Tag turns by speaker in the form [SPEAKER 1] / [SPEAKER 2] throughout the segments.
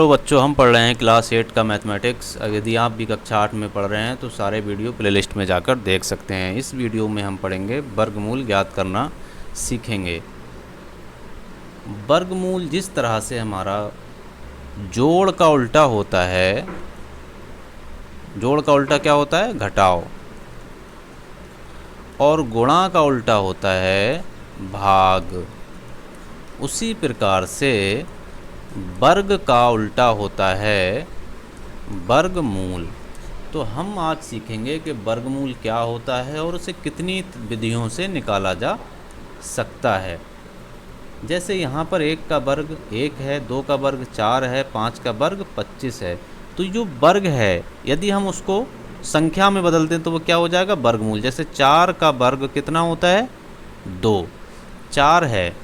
[SPEAKER 1] तो बच्चों हम पढ़ रहे हैं क्लास 8 का मैथमेटिक्स। यदि आप भी कक्षा 8 में पढ़ रहे हैं तो सारे वीडियो प्लेलिस्ट में जाकर देख सकते हैं। इस वीडियो में हम पढ़ेंगे वर्गमूल ज्ञात करना सीखेंगे। वर्गमूल जिस तरह से हमारा जोड़ का उल्टा होता है, जोड़ का उल्टा क्या होता है? घटाव। और गुणा का उल्टा होता है भाग। उसी प्रकार से वर्ग का उल्टा होता है वर्गमूल। तो हम आज सीखेंगे कि वर्गमूल क्या होता है और उसे कितनी विधियों से निकाला जा सकता है। जैसे यहाँ पर 1 का वर्ग 1 है, 2 का वर्ग 4 है, 5 का वर्ग 25 है। तो जो वर्ग है यदि हम उसको संख्या में बदलते हैं तो वो क्या हो जाएगा? वर्गमूल। जैसे 4 का वर्ग कितना होता है? 2। 4 है,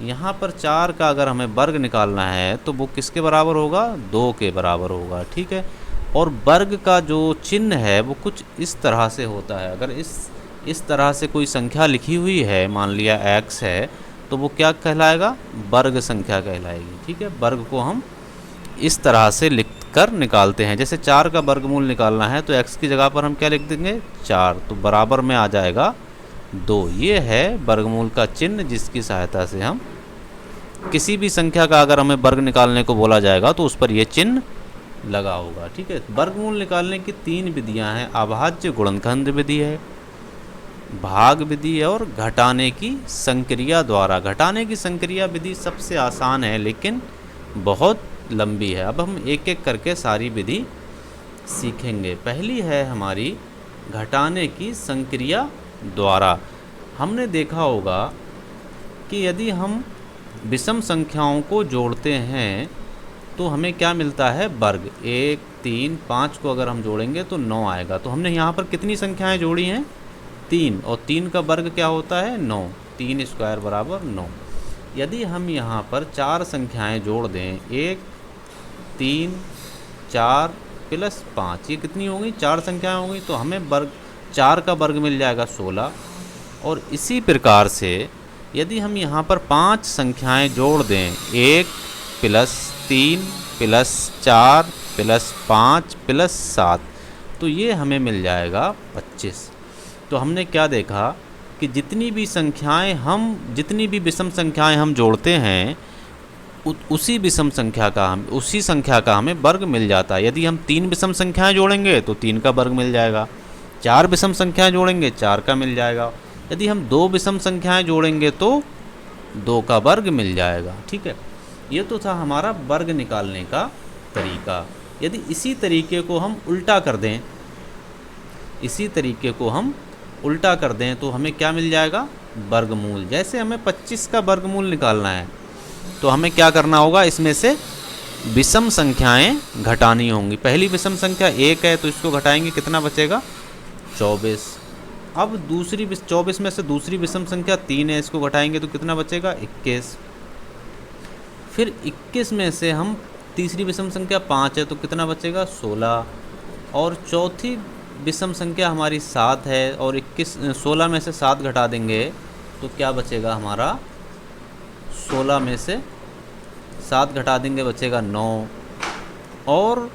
[SPEAKER 1] यहाँ पर 4 का अगर हमें वर्ग निकालना है तो वो किसके बराबर होगा? 2 के बराबर होगा। ठीक है। और वर्ग का जो चिन्ह है वो कुछ इस तरह से होता है। अगर इस तरह से कोई संख्या लिखी हुई है, मान लिया x है, तो वो क्या कहलाएगा? वर्ग संख्या कहलाएगी। ठीक है। वर्ग को हम इस तरह से लिख कर निकालते हैं। जैसे 4 का वर्गमूल निकालना है तो x की जगह पर हम क्या लिख देंगे? 4। तो बराबर में आ जाएगा 2। ये है वर्गमूल का चिन्ह, जिसकी सहायता से हम किसी भी संख्या का अगर हमें वर्ग निकालने को बोला जाएगा तो उस पर यह चिन्ह लगा होगा। ठीक है। वर्गमूल निकालने की 3 विधियां हैं। अभाज्य गुणनखंड विधि है, भाग विधि है और घटाने की संक्रिया द्वारा। घटाने की संक्रिया विधि सबसे आसान है लेकिन बहुत लंबी है। अब हम एक एक करके सारी विधि सीखेंगे। पहली है हमारी घटाने की संक्रिया द्वारा। हमने देखा होगा कि यदि हम विषम संख्याओं को जोड़ते हैं तो हमें क्या मिलता है? वर्ग। 1, 3, 5 को अगर हम जोड़ेंगे तो 9 आएगा। तो हमने यहाँ पर कितनी संख्याएं जोड़ी हैं? 3। और 3 का वर्ग क्या होता है? 9। 3 स्क्वायर बराबर 9। यदि हम यहाँ पर 4 संख्याएं जोड़ दें, 1, 3, 4 प्लस 5, ये कितनी होगी? 4 संख्याएं होंगी। तो हमें वर्ग 4 का वर्ग मिल जाएगा 16। और इसी प्रकार से यदि हम यहाँ पर 5 संख्याएं जोड़ दें, 1 प्लस 3 प्लस 4 प्लस 5 प्लस 7, तो ये हमें मिल जाएगा 25। तो हमने क्या देखा कि जितनी भी विषम संख्याएं हम जोड़ते हैं उसी संख्या का हमें वर्ग मिल जाता है। यदि हम 3 विषम संख्याएं जोड़ेंगे तो 3 का वर्ग मिल जाएगा। 4 विषम संख्याएं जोड़ेंगे 4 का मिल जाएगा। यदि हम 2 विषम संख्याएं जोड़ेंगे तो 2 का वर्ग मिल जाएगा। ठीक है। ये तो था हमारा वर्ग निकालने का तरीका। यदि इसी तरीके को हम उल्टा कर दें तो हमें क्या मिल जाएगा? वर्गमूल। जैसे हमें 25 का वर्गमूल निकालना है तो हमें क्या करना होगा? इसमें से विषम संख्याएं घटानी होंगी। पहली विषम संख्या 1 है तो इसको घटाएंगे, कितना बचेगा? 24। अब 24 में से दूसरी विषम संख्या 3 है, इसको घटाएंगे तो कितना बचेगा? 21। फिर 21 में से हम तीसरी विषम संख्या 5 है तो कितना बचेगा? 16। और चौथी विषम संख्या हमारी 7 है और 16 में से 7 घटा देंगे तो क्या बचेगा हमारा? 16 में से 7 घटा देंगे बचेगा 9। और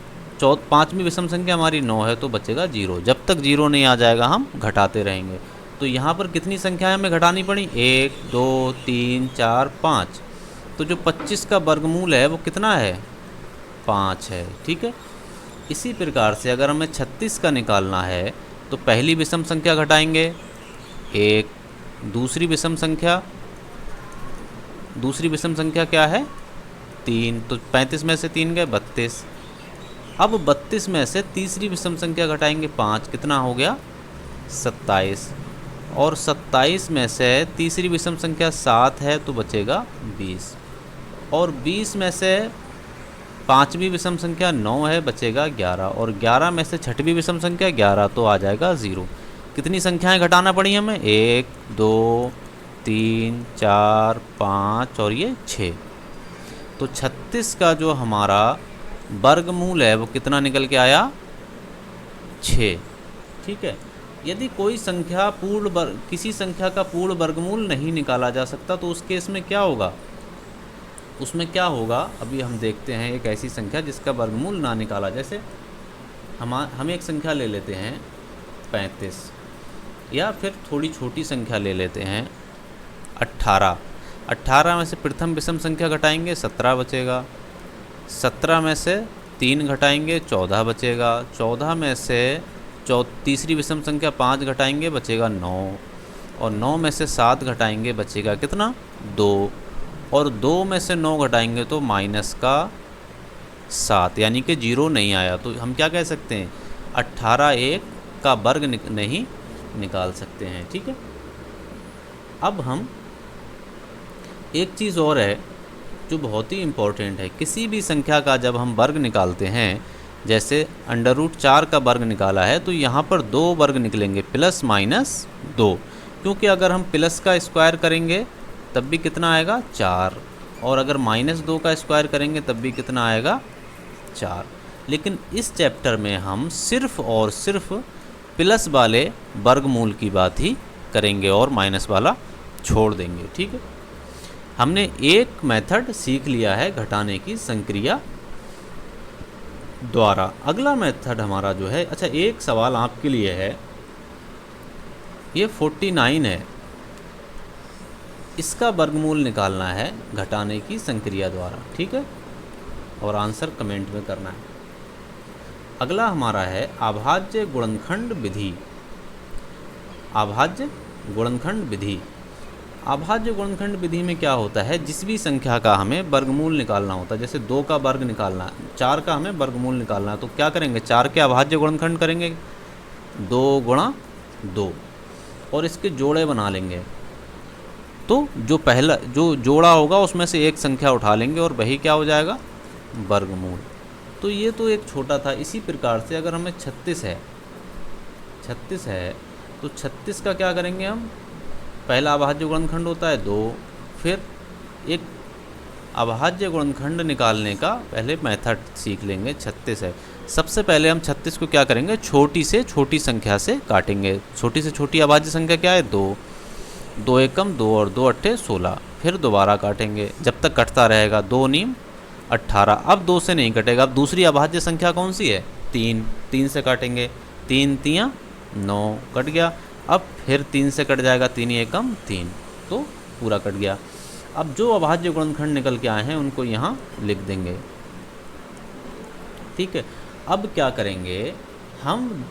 [SPEAKER 1] पाँचवीं विषम संख्या हमारी 9 है तो बचेगा 0। जब तक 0 नहीं आ जाएगा हम घटाते रहेंगे। तो यहाँ पर कितनी संख्याएं हमें घटानी पड़ी? 1, 2, 3, 4, 5। तो जो 25 का वर्गमूल है वो कितना है? 5 है। ठीक है। इसी प्रकार से अगर हमें 36 का निकालना है तो पहली विषम संख्या घटाएंगे 1, दूसरी विषम संख्या क्या है? 3। तो 35 में से 3 गए 32। अब 32 में से तीसरी विषम संख्या घटाएंगे 5, कितना हो गया? 27। और 27 में से तीसरी विषम संख्या 7 है तो बचेगा 20। और 20 में से पाँचवीं विषम संख्या 9 है, बचेगा 11। और 11 में से छठवीं विषम संख्या 11 तो आ जाएगा 0। कितनी संख्याएं घटाना पड़ी हमें? 1, 2, 3, 4, 5 और ये 6। तो 36 का जो हमारा वर्गमूल है वो कितना निकल के आया? 6। ठीक है। यदि कोई संख्या किसी संख्या का पूर्ण वर्गमूल नहीं निकाला जा सकता तो उस केस में क्या होगा? उसमें क्या होगा अभी हम देखते हैं। एक ऐसी संख्या जिसका वर्गमूल ना निकाला, जैसे हम एक संख्या ले लेते हैं 35, या फिर थोड़ी छोटी संख्या ले लेते हैं 18। 18 में से प्रथम विषम संख्या घटाएंगे 17 बचेगा। 17 में से 3 घटाएंगे 14 बचेगा। 14 में से तीसरी विषम संख्या 5 घटाएंगे बचेगा 9, और 9 में से 7 घटाएंगे बचेगा कितना, 2, और 2 में से 9 घटाएंगे तो माइनस का 7, यानी कि 0 नहीं आया। तो हम क्या कह सकते हैं, 18 एक का वर्ग नहीं निकाल सकते हैं। ठीक है, अब हम एक चीज़ और है जो बहुत ही इम्पोर्टेंट है। किसी भी संख्या का जब हम वर्ग निकालते हैं, जैसे √4 का वर्ग निकाला है, तो यहाँ पर 2 वर्ग निकलेंगे, प्लस माइनस 2, क्योंकि अगर हम प्लस का स्क्वायर करेंगे तब भी कितना आएगा, 4, और अगर -2 का स्क्वायर करेंगे तब भी कितना आएगा, 4। लेकिन इस चैप्टर में हम सिर्फ और सिर्फ प्लस वाले वर्गमूल की बात ही करेंगे और माइनस वाला छोड़ देंगे। ठीक है, हमने एक मेथड सीख लिया है घटाने की संक्रिया द्वारा। अगला मेथड हमारा जो है, अच्छा एक सवाल आपके लिए है, ये 49 है, इसका वर्गमूल निकालना है घटाने की संक्रिया द्वारा। ठीक है, और आंसर कमेंट में करना है। अगला हमारा है अभाज्य गुणनखंड विधि। अभाज्य गुणनखंड विधि। अभाज्य गुणनखंड विधि में क्या होता है, जिस भी संख्या का हमें वर्गमूल निकालना होता है, जैसे 2 का वर्ग निकालना है, 4 का हमें वर्गमूल निकालना है, तो क्या करेंगे, 4 के अभाज्य गुणनखंड करेंगे 2 गुणा 2, और इसके जोड़े बना लेंगे। तो जो पहला जो जोड़ा होगा उसमें से एक संख्या उठा लेंगे और वही क्या हो जाएगा, वर्गमूल। तो ये तो एक छोटा था। इसी प्रकार से अगर हमें 36 है तो 36 का क्या करेंगे हम, पहला अभाज्य गुणनखंड होता है 2, फिर एक अभाज्य गुणनखंड निकालने का पहले मेथड सीख लेंगे। 36 है, सबसे पहले हम 36 को क्या करेंगे, छोटी से छोटी संख्या से काटेंगे। छोटी से छोटी अभाज्य संख्या क्या है, 2, 2 एकम 2 और 2 अट्ठे 16, फिर दोबारा काटेंगे जब तक कटता रहेगा, 2 नीम 18। अब 2 से नहीं कटेगा, अब दूसरी अभाज्य संख्या कौन सी है, 3, 3 से काटेंगे, 3 तियाँ 9, कट गया। अब फिर 3 से कट जाएगा, 3 एकम 3, तो पूरा कट गया। अब जो अभाज्य गुणनखंड निकल के आए हैं उनको यहाँ लिख देंगे। ठीक है, अब क्या करेंगे, हम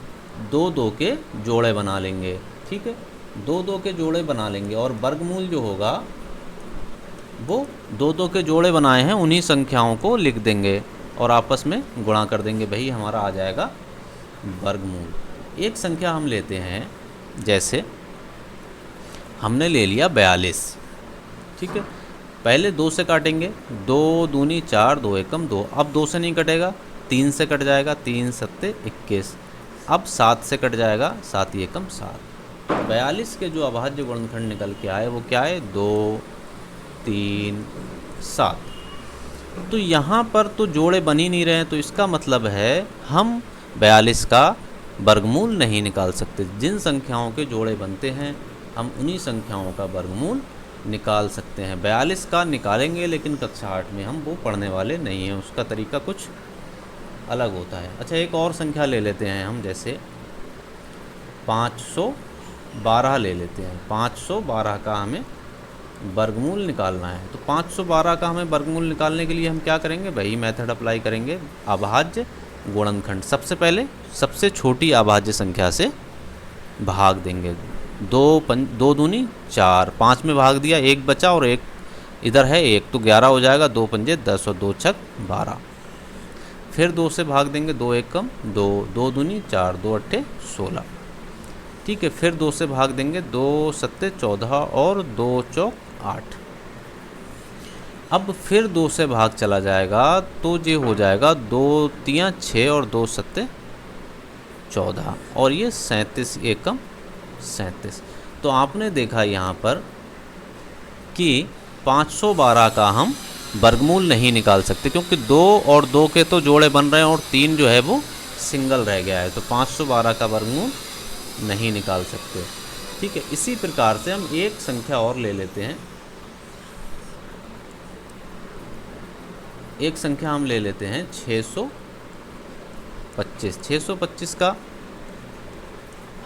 [SPEAKER 1] 2 के जोड़े बना लेंगे। ठीक है, 2 के जोड़े बना लेंगे, और वर्गमूल जो होगा वो 2 के जोड़े बनाए हैं उन्हीं संख्याओं को लिख देंगे और आपस में गुणा कर देंगे, वही हमारा आ जाएगा वर्गमूल। एक संख्या हम लेते हैं, जैसे हमने ले लिया 42। ठीक है, पहले 2 से काटेंगे, 2 दूनी 4, 2 एकम 2। अब 2 से नहीं कटेगा, 3 से कट जाएगा, 3 सत्ते 21। अब 7 से कट जाएगा, 7 एकम 7। 42 के जो अभाज्य गुणनखंड निकल के आए वो क्या है, 2, 3, 7। तो यहाँ पर तो जोड़े बन ही नहीं रहे हैं, तो इसका मतलब है हम 42 का वर्गमूल नहीं निकाल सकते। जिन संख्याओं के जोड़े बनते हैं हम उन्हीं संख्याओं का वर्गमूल निकाल सकते हैं। 42 का निकालेंगे, लेकिन कक्षा 8 में हम वो पढ़ने वाले नहीं हैं, उसका तरीका कुछ अलग होता है। अच्छा, एक और संख्या ले लेते हैं हम, जैसे 512 ले लेते हैं। 512 का हमें वर्गमूल निकालना है, तो 512 का हमें वर्गमूल निकालने के लिए हम क्या करेंगे, वही मेथड अप्लाई करेंगे, अभाज्य गुणनखंड। सबसे पहले सबसे छोटी अभाज्य संख्या से भाग देंगे। 2 दूनी 4, 5 में भाग दिया, 1 बचा और 1 इधर है 1, तो 11 हो जाएगा। 2 पंजे 10 और 2 छक 12। फिर 2 से भाग देंगे, 2 एकम 2, 2 दूनी 4, 2 अट्ठे 16। ठीक है, फिर 2 से भाग देंगे, 2 सत्ते 14 और 2 चौक 8। अब फिर 2 से भाग चला जाएगा तो ये हो जाएगा 2 तियाँ 6 और 2 सत्ते 14, और ये 37 एकम 37। तो आपने देखा यहाँ पर कि 512 का हम वर्गमूल नहीं निकाल सकते, क्योंकि 2 और 2 के तो जोड़े बन रहे हैं और 3 जो है वो सिंगल रह गया है, तो 512 का वर्गमूल नहीं निकाल सकते। ठीक है, इसी प्रकार से हम एक संख्या और ले लेते हैं, एक संख्या हम ले लेते हैं 625। 625 का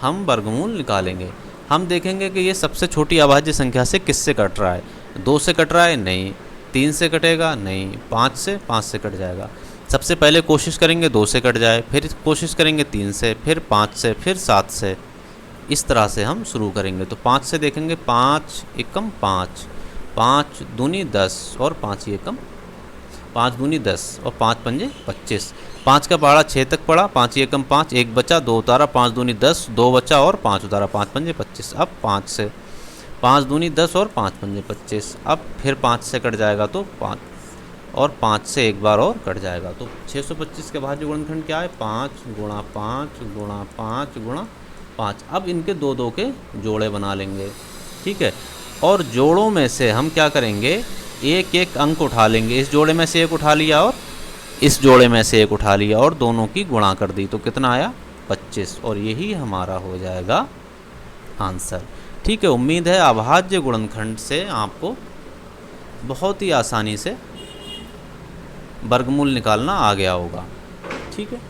[SPEAKER 1] हम वर्गमूल निकालेंगे। हम देखेंगे कि ये सबसे छोटी अभाज्य संख्या से किससे कट रहा है। 2 से कट रहा है? नहीं। 3 से कटेगा? नहीं। 5 से कट जाएगा। सबसे पहले कोशिश करेंगे 2 से कट जाए, फिर कोशिश करेंगे 3 से, फिर 5 से, फिर 7 से। इस तरह से हम शुरू करेंगे। तो 5 से देखेंगे, 5 एकम 5, 5 दूनी 10 और 5 एकम 5 दूनी 10 और 5 पंजे 25। 5 का पहाड़ा 6 तक पड़ा, 5 एकम 5, 1 बचा, 2 उतारा, 5 दूनी 10, 2 बचा और 5 उतारा, 5 पंजे 25। अब 5 से 5 दूनी 10 और 5 पंजे 25। अब फिर 5 से कट जाएगा तो 5 और 5 से एक बार और कट जाएगा। तो 625 के भाज्य गुणनखंड क्या है? 5 गुणा 5 गुणा 5 गुणा 5। अब इनके दो दो के जोड़े बना लेंगे, ठीक है। और जोड़ों में से हम क्या करेंगे, एक एक अंक उठा लेंगे। इस जोड़े में से एक उठा लिया और इस जोड़े में से एक उठा लिया और दोनों की गुणा कर दी, तो कितना आया? 25। और यही हमारा हो जाएगा आंसर, ठीक है। उम्मीद है अभाज्य गुणनखंड से आपको बहुत ही आसानी से वर्गमूल निकालना आ गया होगा, ठीक है।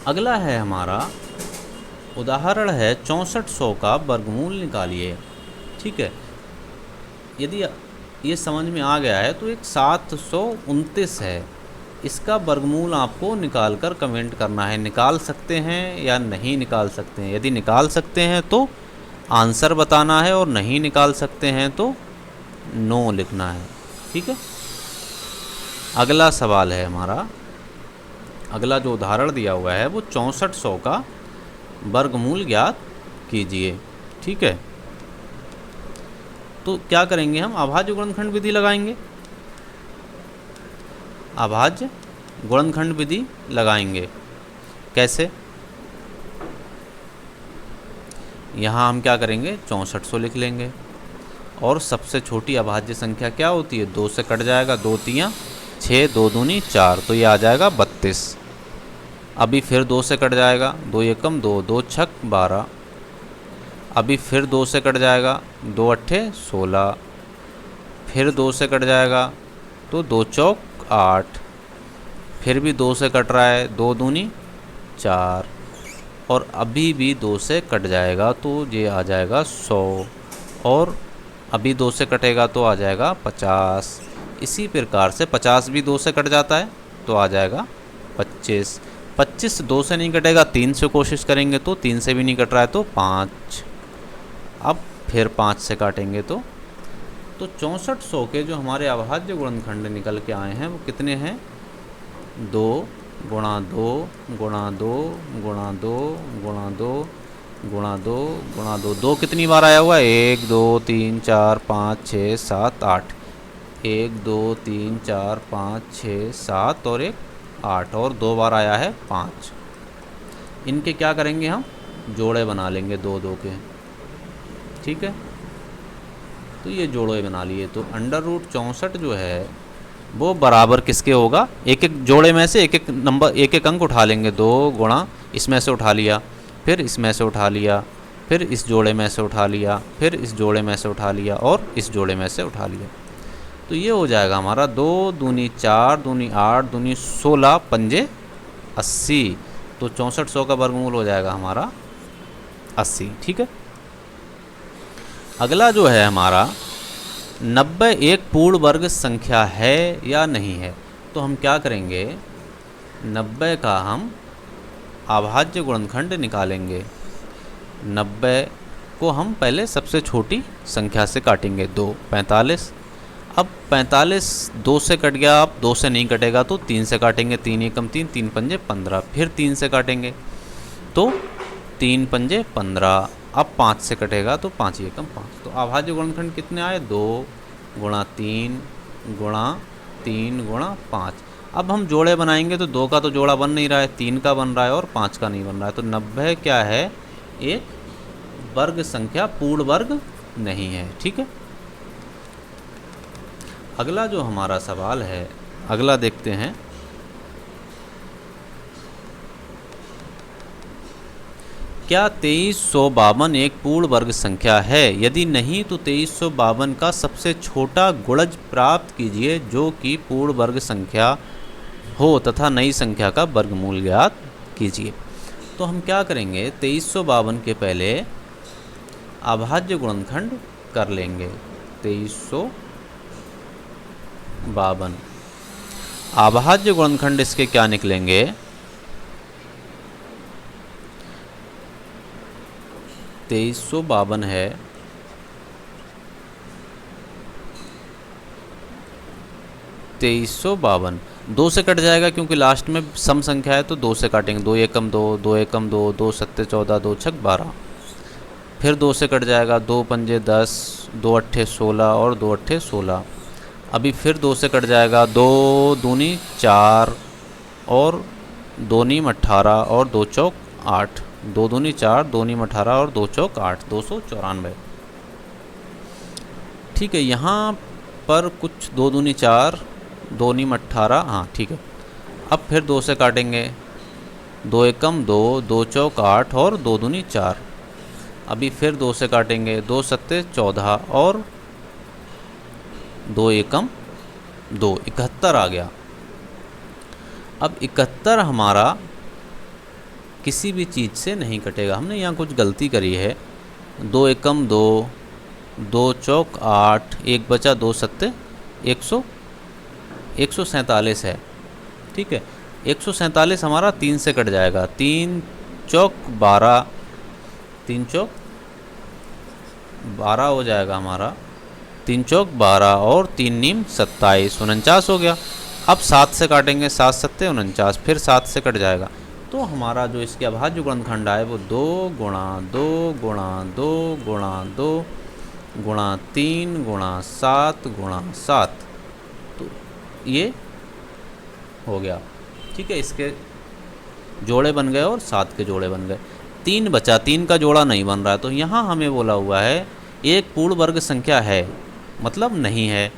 [SPEAKER 1] अगला है हमारा उदाहरण है 6400 का वर्गमूल निकालिए, ठीक है। यदि ये समझ में आ गया है तो एक 729 है, इसका वर्गमूल आपको निकाल कर कमेंट करना है। निकाल सकते हैं या नहीं निकाल सकते हैं। यदि निकाल सकते हैं तो आंसर बताना है और नहीं निकाल सकते हैं तो नो लिखना है, ठीक है। अगला सवाल है हमारा, अगला जो उदाहरण दिया हुआ है वो 6400 का वर्गमूल ज्ञात कीजिए, ठीक है। तो क्या करेंगे, हम अभाज्य गुणनखंड विधि लगाएंगे। अभाज्य गुणनखंड विधि लगाएंगे कैसे? यहाँ हम क्या करेंगे, 6400 लिख लेंगे और सबसे छोटी अभाज्य संख्या क्या होती है? 2 से कट जाएगा, 2 तियाँ 6, 2 दूनी 4, तो ये आ जाएगा 32। अभी फिर 2 से कट जाएगा, 2 एकम 2, 2 छक 12। अभी फिर 2 से कट जाएगा, 2 अट्ठे 16। फिर 2 से कट जाएगा तो 2 चौक 8। फिर भी 2 से कट रहा है, 2 दूनी 4 और अभी भी 2 से कट जाएगा तो ये आ जाएगा 100 और अभी 2 से कटेगा तो आ जाएगा 50। इसी प्रकार से 50 भी 2 से कट जाता है तो आ जाएगा 25। 25 2 से नहीं कटेगा, 3 से कोशिश करेंगे तो 3 से भी नहीं कट रहा है तो 5। अब फिर 5 से काटेंगे तो 6400 के जो हमारे अभाज्य गुणनखंड निकल के आए हैं वो कितने हैं? 2 गुणा 2 गुणा 2 गुणा 2 गुणा 2 गुणा 2 गुणा 2। 2 कितनी बार आया हुआ है? 1 2 3 4 5 6 7 8। 1 2 3 4 5 6 7 और 1 8 और 2 बार आया है 5। इनके क्या करेंगे, हम जोड़े बना लेंगे 2 2 के, ठीक है। तो ये जोड़े बना लिए तो अंडर रूट 64 जो है वो बराबर किसके होगा? एक एक जोड़े में से एक एक नंबर, एक एक अंक उठा लेंगे। 2 गुणा इसमें से उठा लिया, फिर इसमें से उठा लिया, फिर इस जोड़े में से उठा लिया, फिर इस जोड़े में से उठा लिया और इस जोड़े में से उठा लिया। तो ये हो जाएगा हमारा 2 दूनी 4 दूनी 8 दूनी 16 पंजे 80। तो 6400 का वर्गमूल हो जाएगा हमारा 80, ठीक है। अगला जो है हमारा 90 एक पूर्ण वर्ग संख्या है या नहीं है। तो हम क्या करेंगे, 90 का हम अभाज्य गुणनखंड निकालेंगे। 90 को हम पहले सबसे छोटी संख्या से काटेंगे, 2 45। अब 45 2 से कट गया, अब 2 से नहीं कटेगा तो 3 से काटेंगे। 3 एकम 3, 3 पंजे 15। फिर 3 से काटेंगे तो 3 पंजे 15। अब 5 से कटेगा तो 5 एकम 5। तो अभाज्य गुणनखंड कितने आए? 2 गुणा 3 गुणा 3 गुणा 5। अब हम जोड़े बनाएंगे तो 2 का तो जोड़ा बन नहीं रहा है, 3 का बन रहा है और 5 का नहीं बन रहा है। तो 90 क्या है? एक वर्ग संख्या, पूर्ण वर्ग नहीं है, ठीक है। अगला जो हमारा सवाल है, अगला देखते हैं। क्या 2352 एक पूर्ण वर्ग संख्या है? यदि नहीं तो 2352 का सबसे छोटा गुणज प्राप्त कीजिए जो कि पूर्ण वर्ग संख्या हो तथा नई संख्या का वर्गमूल ज्ञात कीजिए। तो हम क्या करेंगे, 2352 के पहले अभाज्य गुणनखंड कर लेंगे। 2352 अभाज्य गुणनखंड इसके क्या निकलेंगे, 2352 है 2352 2 से कट जाएगा क्योंकि लास्ट में सम संख्या है तो 2 से काटेंगे। 2 एकम 2, 2 एकम 2, 2 सत्ते 14, 2 छक 12, फिर 2 से कट जाएगा। 2 पंजे 10, 2 अट्ठे 16 और 2 अट्ठे 16। अभी फिर 2 से कट जाएगा। 2 दूनी 4 और 2 नीम 18 और 2 चौक 8, 2 दूनी 4, 2 नीम 18 और 2 चौक 8, 294। ठीक है, यहाँ पर कुछ 2 दूनी 4, 2 नीम 18, हाँ ठीक है। अब फिर 2 से काटेंगे। 2 एकम 2, 2 चौक 8 और 2 दूनी 4। अभी फिर 2 से काटेंगे। 2 सत्ते 14 और 2 एकम 2, 71 आ गया। अब 71 हमारा किसी भी चीज़ से नहीं कटेगा, हमने यहाँ कुछ गलती करी है। 2 एकम 2, 2 चौक 8, 1 बचा 2 सत्ते 147 है। ठीक है, 147 हमारा 3 से कट जाएगा। 3 चौक 12, 3 चौक 12 हो जाएगा हमारा। 3 चौक 12 और 3 नीम 27, 49 हो गया। अब 7 से काटेंगे। 7 सत्ते 49, फिर 7 से कट जाएगा। तो हमारा जो इसके अभाज्य गुणनखंड आए वो 2 गुणा 2 गुणा 2 गुणा 2 गुणा 3 गुणा 7 गुणा 7, तो ये हो गया। ठीक है, इसके जोड़े बन गए और 7 के जोड़े बन गए। 3 बचा, 3 का जोड़ा नहीं बन रहा है। तो यहाँ हमें बोला हुआ है एक पूर्ण वर्ग संख्या है, मतलब नहीं है।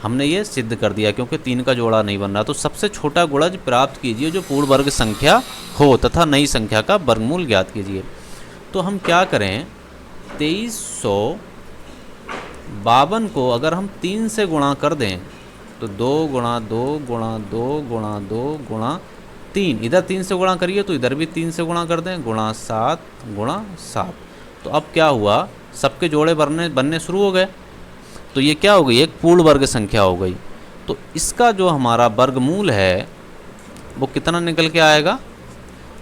[SPEAKER 1] हमने ये सिद्ध कर दिया क्योंकि 3 का जोड़ा नहीं बन रहा। तो सबसे छोटा गुणज प्राप्त कीजिए जो पूर्ण वर्ग संख्या हो तथा नई संख्या का वर्गमूल ज्ञात कीजिए। तो हम क्या करें, 2352 को अगर हम 3 से गुणा कर दें तो 2 गुणा 2 गुणा 2 गुणा 2 गुणा 3, इधर 3 से गुणा करिए तो इधर भी 3 से गुणा कर दें, गुणा 7 गुणा 7। तो अब क्या हुआ, सबके जोड़े बनने शुरू हो गए। तो ये क्या हो गई, एक पूर्ण वर्ग संख्या हो गई। तो इसका जो हमारा वर्गमूल है वो कितना निकल के आएगा,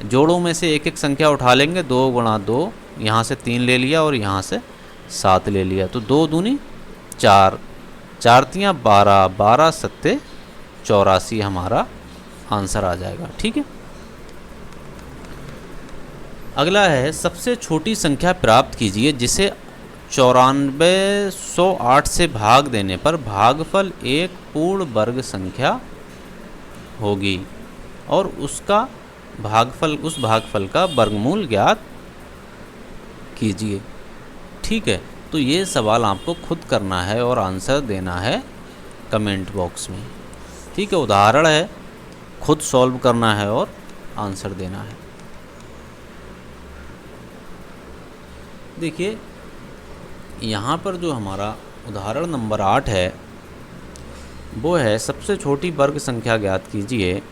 [SPEAKER 1] जोड़ों में से एक एक संख्या उठा लेंगे। 2 गुणा 2, यहाँ से 3 ले लिया और यहाँ से 7 ले लिया। तो 2 दूनी 4, 4 तियाँ 12, 12 सत्ते 84 हमारा आंसर आ जाएगा। ठीक है, अगला है सबसे छोटी संख्या प्राप्त कीजिए जिसे 9408 से भाग देने पर भागफल एक पूर्ण वर्ग संख्या होगी और उसका भागफल, उस भागफल का वर्गमूल ज्ञात कीजिए। ठीक है, तो ये सवाल आपको खुद करना है और आंसर देना है कमेंट बॉक्स में। ठीक है, उदाहरण है, खुद सॉल्व करना है और आंसर देना है। देखिए यहाँ पर जो हमारा उदाहरण नंबर 8 है वो है सबसे छोटी वर्ग संख्या ज्ञात कीजिए